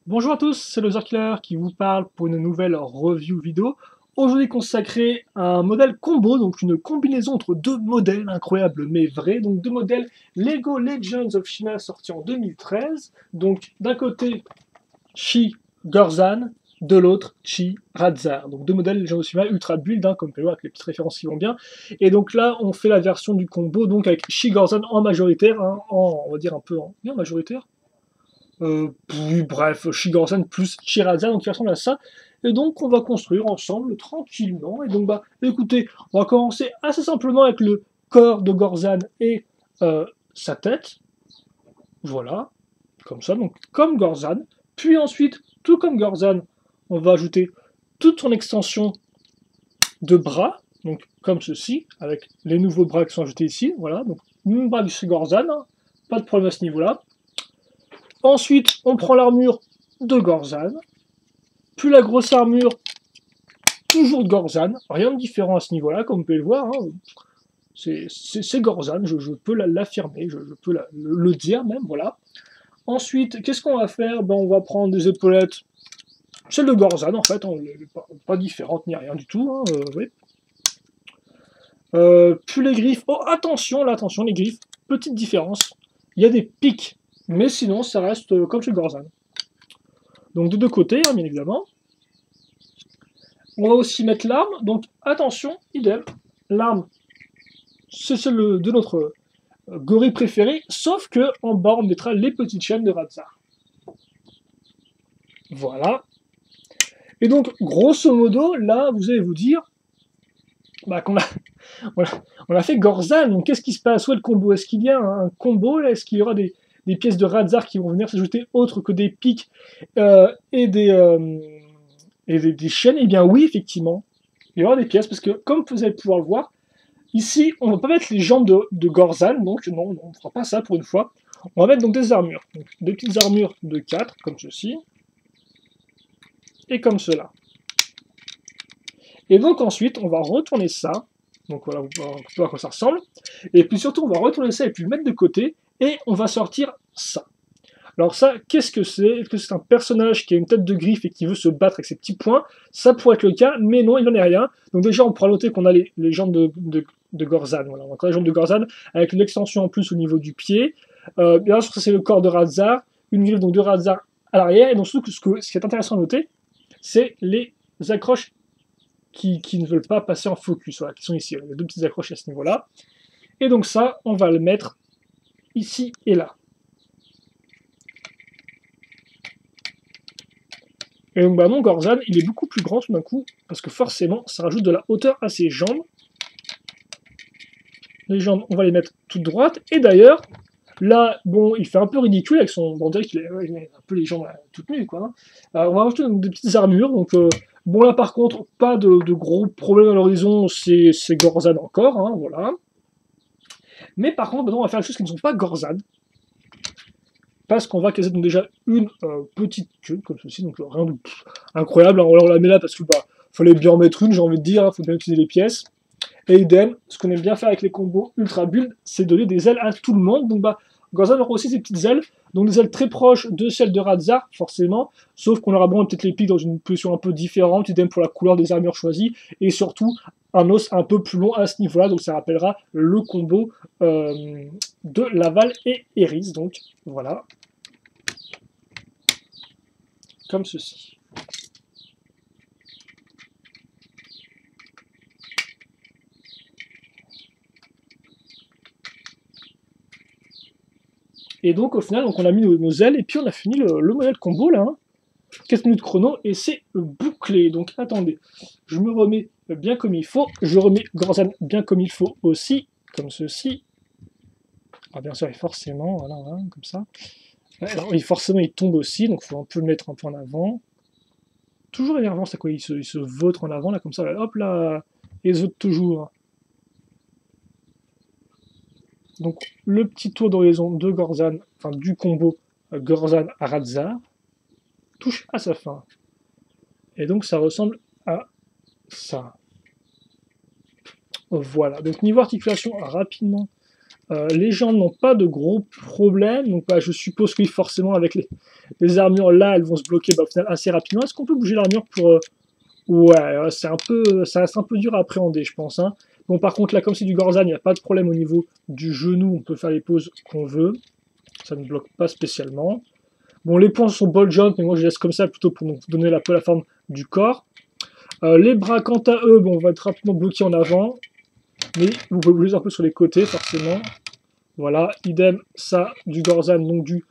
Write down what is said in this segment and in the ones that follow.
Bonjour à tous, c'est le Killer qui vous parle pour une nouvelle review vidéo. Aujourd'hui consacré à un modèle combo, donc une combinaison entre deux modèles incroyables mais vrais. Donc deux modèles Lego Legends of Shima sortis en 2013. Donc d'un côté Chi Gorzan, de l'autre Chi Radzar. Donc deux modèles Legends of Shima ultra build, comme vous pouvez voir avec les petites références qui vont bien. Et donc là on fait la version du combo donc avec Chi Gorzan en majoritaire, on va dire un peu en majoritaire. Puis bref, Shigansen plus Shiraza, donc il ressemble à ça. Et donc on va construire ensemble tranquillement. Et donc bah écoutez, on va commencer assez simplement avec le corps de Gorzan et sa tête. Voilà, comme ça, donc comme Gorzan. Puis ensuite, tout comme Gorzan, on va ajouter toute son extension de bras, donc comme ceci, avec les nouveaux bras qui sont ajoutés ici. Voilà, donc même bras de Gorzan, hein, pas de problème à ce niveau-là. Ensuite, on prend l'armure de Gorzan, puis la grosse armure, toujours de Gorzan, rien de différent à ce niveau-là, comme vous pouvez le voir, hein. C'est Gorzan, je peux l'affirmer, je peux le dire même, voilà. Ensuite, qu'est-ce qu'on va faire? Ben, on va prendre des épaulettes, celles de Gorzan en fait, hein, pas différentes ni rien du tout, hein, oui. Puis les griffes, oh attention, là, attention, les griffes, petite différence, il y a des pics, mais sinon ça reste comme chez Gorzan. Donc de deux côtés, hein, bien évidemment. On va aussi mettre l'arme, donc attention, idem, l'arme, c'est celle de notre gorille préféré, sauf que en bas on mettra les petites chaînes de Radzar. Voilà. Et donc, grosso modo, là, vous allez vous dire bah, on a fait Gorzan, donc qu'est-ce qui se passe? Où est le combo? Est-ce qu'il y a un combo? Est-ce qu'il y aura des pièces de Radzar qui vont venir s'ajouter autres que des pics et des chaînes? Eh bien oui, effectivement, il y aura des pièces, parce que comme vous allez pouvoir le voir, ici, on ne va pas mettre les jambes de Gorzan, donc non, on ne fera pas ça pour une fois. On va mettre donc des armures. Donc, des petites armures de 4, comme ceci, et comme cela. Et donc ensuite, on va retourner ça. Donc voilà, vous pouvez voir à quoi ça ressemble. Et puis surtout, on va retourner ça et puis le mettre de côté, et on va sortir ça. Alors ça, qu'est-ce que c'est? Est-ce que c'est un personnage qui a une tête de griffe et qui veut se battre avec ses petits poings? Ça pourrait être le cas, mais non, il n'en est rien. Donc déjà, on pourra noter qu'on a les jambes de Gorzan. Voilà, on a encore les jambes de Gorzan, avec l'extension en plus au niveau du pied. Bien sûr, ça c'est le corps de Radzar, une griffe donc de Radzar à l'arrière. Et donc surtout, ce qui est intéressant à noter, c'est les accroches qui ne veulent pas passer en focus, voilà, qui sont ici. Il y a deux petites accroches à ce niveau-là. Et donc ça, on va le mettre ici et là. Et donc bah, mon Gorzan, il est beaucoup plus grand tout d'un coup, parce que forcément, ça rajoute de la hauteur à ses jambes. Les jambes, on va les mettre toutes droites. Et d'ailleurs, là, bon, il fait un peu ridicule avec son... Bon, on dirait qu'il a un peu les jambes toutes nues, quoi. On va rajouter donc, des petites armures. Donc, bon, là, par contre, pas de gros problèmes à l'horizon. C'est Gorzan encore, hein, voilà. Mais par contre, maintenant, on va faire des choses qui ne sont pas Gorzan. Parce qu'on va caser donc déjà une petite queue, comme ceci, donc rien de incroyable. Alors on la met là parce que bah, fallait bien en mettre une, j'ai envie de dire, faut bien utiliser les pièces. Et idem, ce qu'on aime bien faire avec les combos ultra build, c'est donner des ailes à tout le monde. Donc bah, Gorzan aura aussi ses petites ailes, donc des ailes très proches de celles de Radzar, forcément, sauf qu'on aura besoin peut-être les pics dans une position un peu différente, idem pour la couleur des armures choisies, et surtout un os un peu plus long à ce niveau-là, donc ça rappellera le combo de Laval et Eris, donc voilà, comme ceci. Et donc au final, donc, on a mis nos ailes, et puis on a fini le modèle combo là, hein. 4 minutes chrono, et c'est bouclé. Donc attendez, je me remets bien comme il faut, je remets Gorzan bien comme il faut aussi, comme ceci. Ah, bien sûr, et forcément, voilà, voilà, comme ça. Alors, oui, forcément, il tombe aussi, donc il faut un peu le mettre un peu en avant. Toujours énervant, c'est quoi, il se vautre en avant, là, comme ça, là, hop là, et saute toujours. Donc, le petit tour d'horizon de Gorzan, enfin du combo Gorzan à Radzar, touche à sa fin. Et donc, ça ressemble à ça. Voilà, donc niveau articulation, rapidement, Les jambes n'ont pas de gros problèmes, donc bah, je suppose que oui, forcément avec les armures là, elles vont se bloquer bah, au final assez rapidement. Est-ce qu'on peut bouger l'armure pour... Ouais, c'est un peu, ça reste un peu dur à appréhender, je pense. Hein. Bon, par contre, là, comme c'est du Gorzan, il n'y a pas de problème au niveau du genou. On peut faire les poses qu'on veut. Ça ne bloque pas spécialement. Bon, les points sont ball jump, mais moi, je laisse comme ça plutôt pour nous donner un peu la forme du corps. Les bras, quant à eux, bon, on va être rapidement bloqué en avant. Mais vous pouvez bouger un peu sur les côtés, forcément. Voilà, idem, ça, du Gorzan, donc du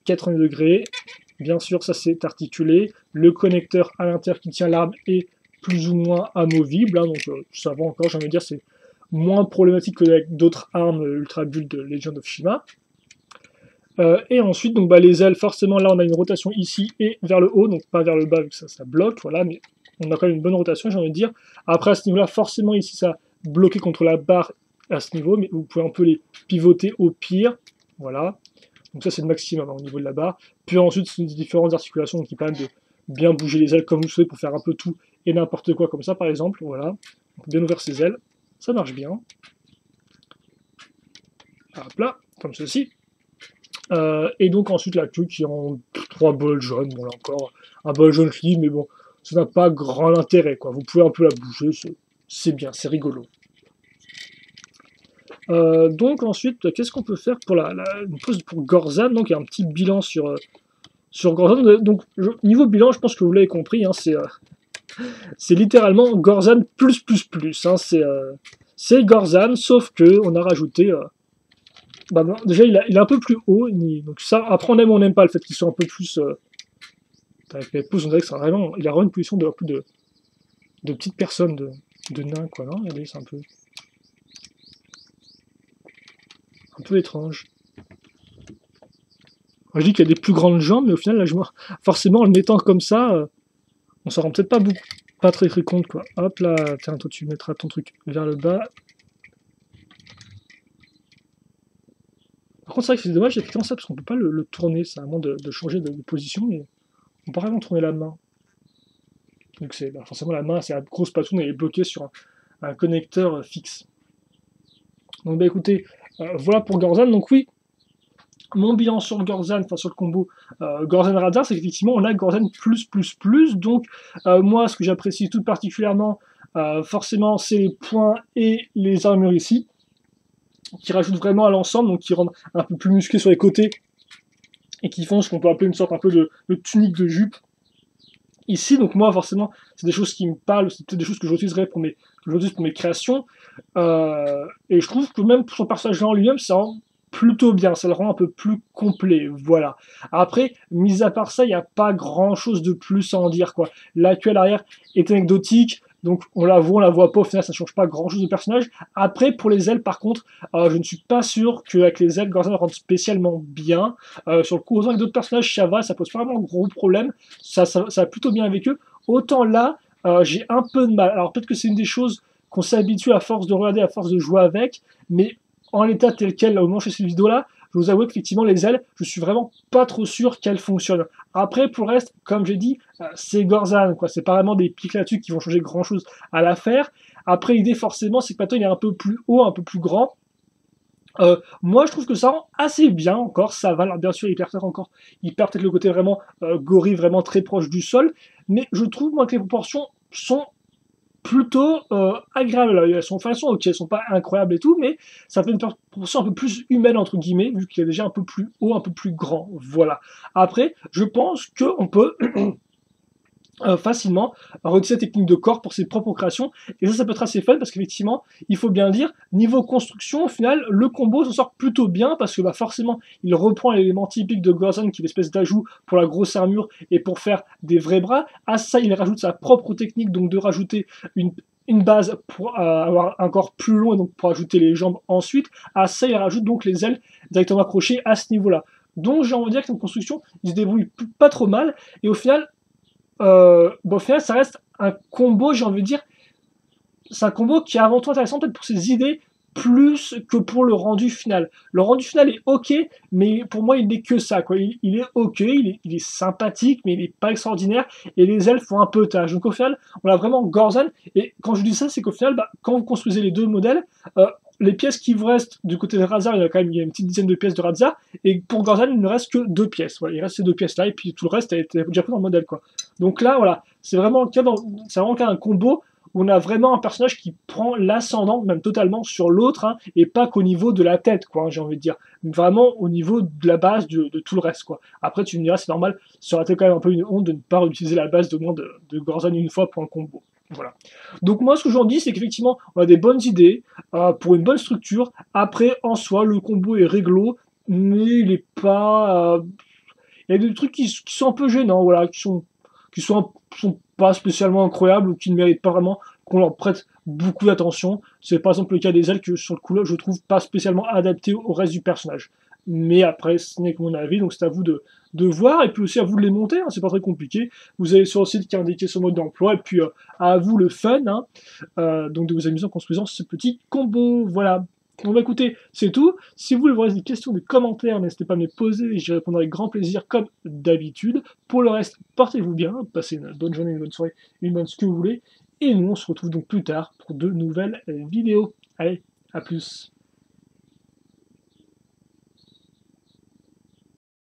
80 degrés. Bien sûr, ça c'est articulé. Le connecteur à l'intérieur qui tient l'arme est plus ou moins amovible, hein, donc ça va encore, j'ai envie de dire, c'est moins problématique que avec d'autres armes Ultra Build de Legend of Shima. Et ensuite, donc, bah, les ailes, forcément, là on a une rotation ici et vers le haut, donc pas vers le bas, vu que ça bloque, voilà, mais on a quand même une bonne rotation, j'ai envie de dire. Après, à ce niveau-là, forcément, ici, ça bloqué contre la barre à ce niveau, mais vous pouvez un peu les pivoter au pire, voilà. Donc ça, c'est le maximum hein, au niveau de la barre. Puis ensuite, c'est différentes articulations qui permettent de bien bouger les ailes comme vous souhaitez pour faire un peu tout et n'importe quoi comme ça, par exemple. Voilà. Donc, bien ouvrir ses ailes. Ça marche bien. Hop là, comme ceci. Et donc ensuite la queue qui est en 3 bols jaunes. Bon là encore, un bol jaune fluide, mais bon, ça n'a pas grand intérêt, quoi. Vous pouvez un peu la bouger, c'est bien, c'est rigolo. Donc ensuite, qu'est-ce qu'on peut faire pour une pose pour Gorzan? Donc il y a un petit bilan sur Gorzan. Donc niveau bilan, je pense que vous l'avez compris, hein, c'est littéralement Gorzan plus plus plus. Hein, c'est Gorzan, sauf que on a rajouté. Bah non, déjà il est un peu plus haut, donc ça. Après on aime ou on n'aime pas le fait qu'il soit un peu plus. Avec les pouces, on dirait que il a vraiment une position de petite personne, de nain quoi. Non, regardez, c'est un peu étrange. Je dis qu'il y a des plus grandes jambes, mais au final, là, forcément, en le mettant comme ça, on s'en rend peut-être pas très très compte, quoi. Hop là, tiens, toi, tu mettras ton truc vers le bas. Par contre, c'est vrai que c'est dommage, effectivement, ça, parce qu'on peut pas le tourner, c'est à moins de changer de position, mais on peut vraiment tourner la main. Donc, forcément, la main, c'est la grosse patoune, elle est bloquée sur un connecteur fixe. Donc, bah écoutez, voilà pour Gorzan. Donc, oui, mon bilan sur Gorzan, enfin sur le combo Gorzan Radar, c'est qu'effectivement on a Gorzan plus plus plus. Donc moi ce que j'apprécie tout particulièrement, forcément c'est les points et les armures ici, qui rajoutent vraiment à l'ensemble, donc qui rendent un peu plus musclé sur les côtés et qui font ce qu'on peut appeler une sorte un peu de tunique de jupe. Ici, donc moi forcément, c'est des choses qui me parlent, c'est peut-être des choses que j'utiliserai pour mes créations. Et je trouve que même pour son personnage en lui-même, ça rend plutôt bien, ça le rend un peu plus complet, voilà. Après, mis à part ça, il n'y a pas grand-chose de plus à en dire, quoi. La queue à l'arrière est anecdotique, donc on la voit pas, au final ça ne change pas grand-chose de personnage. Après, pour les ailes, par contre, je ne suis pas sûr qu'avec les ailes, Gorzan rentre spécialement bien. Sur le coup, autant avec d'autres personnages, ça va, ça pose pas vraiment de gros problèmes, ça va plutôt bien avec eux. Autant là, j'ai un peu de mal. Alors peut-être que c'est une des choses qu'on s'habitue à force de regarder, à force de jouer avec, mais en l'état tel quel, là, au moment où je fais cette vidéo-là, je vous avoue qu'effectivement, les ailes, je suis vraiment pas trop sûr qu'elles fonctionnent. Après, pour le reste, comme j'ai dit, c'est Gorzan, quoi. C'est pas vraiment des pics là-dessus qui vont changer grand-chose à l'affaire. Après, l'idée, forcément, c'est que maintenant, il est un peu plus haut, un peu plus grand. Moi, je trouve que ça rend assez bien encore, ça va. Alors, bien sûr, il perd peut-être le côté vraiment gorille, vraiment très proche du sol, mais je trouve, moi, que les proportions sont plutôt agréables. Elles sont ok, elles sont pas incroyables et tout, mais ça fait une proportion un peu plus humaine, entre guillemets, vu qu'il est déjà un peu plus haut, un peu plus grand. Voilà. Après, je pense qu'on peut facilement réutiliser la technique de corps pour ses propres créations, et ça peut être assez fun parce qu'effectivement, il faut bien dire, niveau construction, au final, le combo s'en sort plutôt bien parce que bah, forcément, il reprend l'élément typique de Gorzan qui est l'espèce d'ajout pour la grosse armure et pour faire des vrais bras. À ça, il rajoute sa propre technique, donc de rajouter une base pour avoir un corps plus long et donc pour ajouter les jambes ensuite. À ça, il rajoute donc les ailes directement accrochées à ce niveau-là. Donc j'ai envie de dire que cette construction, il se débrouille pas trop mal, et au final, au final, ça reste un combo, j'ai envie de dire, c'est un combo qui est avant tout intéressant peut-être pour ses idées plus que pour le rendu final. Le rendu final est ok, mais pour moi il n'est que ça, quoi. Il est ok, il est sympathique, mais il n'est pas extraordinaire, et les ailes font un peu tâche. Donc au final, on a vraiment Gorzan, et quand je dis ça, c'est qu'au final, bah, quand vous construisez les deux modèles, les pièces qui vous restent du côté de Razar, il y a quand même une petite dizaine de pièces de Razar, et pour Gorzan, il ne reste que 2 pièces. Voilà, il reste ces 2 pièces-là, et puis tout le reste a été déjà pris dans le modèle, quoi. Donc là, voilà, c'est vraiment le cas c'est vraiment le cas d'un combo où on a vraiment un personnage qui prend l'ascendant, même totalement, sur l'autre, hein, et pas qu'au niveau de la tête, quoi, hein, j'ai envie de dire. Vraiment au niveau de la base de tout le reste, quoi. Après, tu me diras, c'est normal, ça aurait été quand même un peu une honte de ne pas utiliser la base de moins de Gorzan une fois pour un combo. Voilà. Donc moi, ce que j'en dis, c'est qu'effectivement, on a des bonnes idées pour une bonne structure. Après, en soi, le combo est réglo, mais il est pas... il y a des trucs qui sont un peu gênants, voilà, sont pas spécialement incroyables ou qui ne méritent pas vraiment qu'on leur prête beaucoup d'attention. C'est par exemple le cas des ailes que sur le coup là, je trouve pas spécialement adapté au reste du personnage. Mais après, ce n'est que mon avis, donc c'est à vous de voir, et puis aussi à vous de les monter, hein, c'est pas très compliqué. Vous avez sur le site qui est indiqué son mode d'emploi, et puis à vous le fun, hein, donc de vous amuser en construisant ce petit combo, voilà. Bon bah écoutez, c'est tout. Si vous voulez avoir des questions, des commentaires, n'hésitez pas à me les poser, et j'y répondrai avec grand plaisir comme d'habitude. Pour le reste, portez-vous bien, passez une bonne journée, une bonne soirée, une bonne ce que vous voulez, et nous on se retrouve donc plus tard pour de nouvelles vidéos. Allez, à plus.